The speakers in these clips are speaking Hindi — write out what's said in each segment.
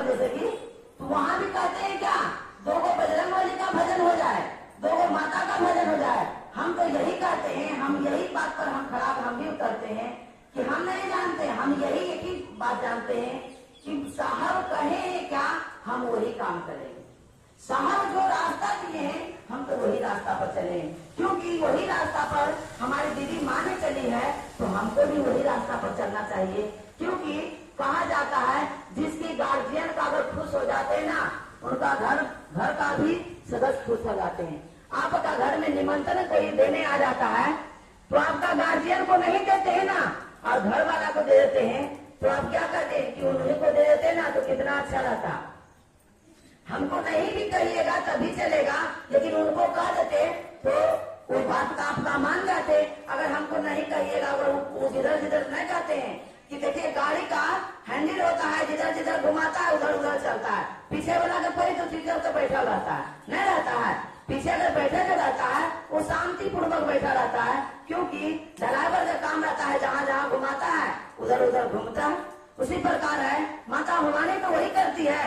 जैसे कि तो वहां भी कहते हैं क्या, दो को बजरंगबली का भजन हो जाए, दो को माता का भजन हो जाए। हम तो यही कहते हैं, हम यही बात पर हम खराब हम भी उतरते हैं कि हम नहीं जानते, हम यही एक ही बात जानते हैं कि साहब कहे क्या हम वही काम करेंगे। साहब जो रास्ता दिए हैं हम तो वही रास्ता पर चले, क्योंकि वही रास्ता पर हमारी दीदी माँ ने चली है तो हमको भी वही रास्ता पर चलना चाहिए। क्योंकि कहा जाता है जिसकी गार्जियन का अगर खुश हो जाते हैं ना, उनका घर का भी सदस्य खुश हो जाते हैं। आपका घर में निमंत्रण कोई देने आ जाता है तो आपका गार्जियन को नहीं देते हैं ना, और घर वाला को दे देते हैं, तो आप क्या करते हैं कि उन्हीं को दे देते ना, तो कितना अच्छा रहता। हमको नहीं भी कहिएगा तभी चलेगा, लेकिन उनको कह देते तो वो बात का आपका मान जाते। अगर हमको नहीं कहिएगा, अगर वो जिधर जिधर नहीं कहते हैं कि देखिए गाड़ी का हैंडल होता है, जिधर जिधर घुमाता है उधर उधर चलता है, पीछे वाला का कोई तो टीचर तो बैठा रहता है, नहीं रहता है, पीछे अगर बैठे जो रहता है वो शांति पूर्वक बैठा रहता है, क्योंकि ड्राइवर का काम रहता है जहाँ जहाँ घुमाता है उधर उधर घूमता है। उसी प्रकार है माता भवानी तो वही करती है,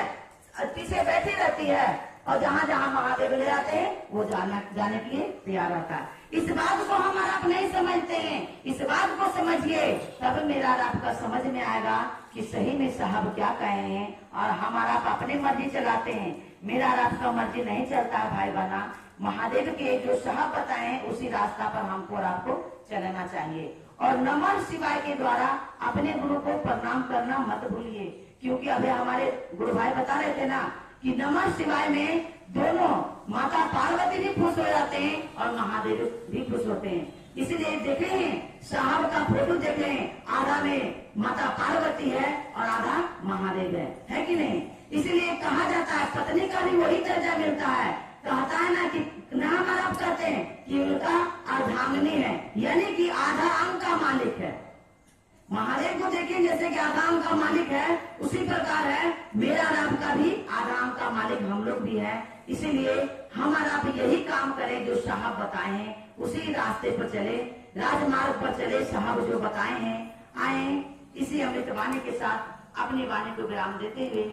पीछे बैठी रहती है, और जहाँ जहाँ महादेव ले जाते हैं वो जाने के लिए तैयार रहता है। इस बात को हम आप नहीं समझते हैं, इस बात को समझिए, तब मेरा आपका समझ में आएगा कि सही में साहब क्या कहे हैं, और हमारा आप अपनी मर्जी चलाते हैं, मेरा आपका मर्जी नहीं चलता है। भाई बहना, महादेव के जो साहब बताए हैं उसी रास्ता पर हमको और आपको चलना चाहिए। और नमः शिवाय के द्वारा अपने गुरु को प्रणाम करना मत भूलिए, क्योंकि अभी हमारे गुरु भाई बता रहे थे ना कि नमः शिवाय में दोनों माता पार्वती भी खुश हो जाते हैं और महादेव भी खुश होते हैं। इसलिए देखे हैं साहब का फोटो देखे हैं, आधा में माता पार्वती है और आधा महादेव है कि नहीं। इसलिए कहा जाता है पत्नी का भी वही दर्जा मिलता है। कहता है ना कि नाम आप कहते हैं कि उनका अर्धांगिनी है, यानी कि आधा अंग का मालिक है। महादेव को देखिए जैसे कि आधा अंग का मालिक है, उसी प्रकार है मेरा राम का भी आधा अंग का मालिक हम लोग भी है। इसीलिए हमारा आप यही काम करें जो साहब बताए हैं, उसी रास्ते पर चले, राजमार्ग पर चले, साहब जो बताए हैं आए। इसी अमृत वाणी के साथ अपनी वाणी को विराम देते हुए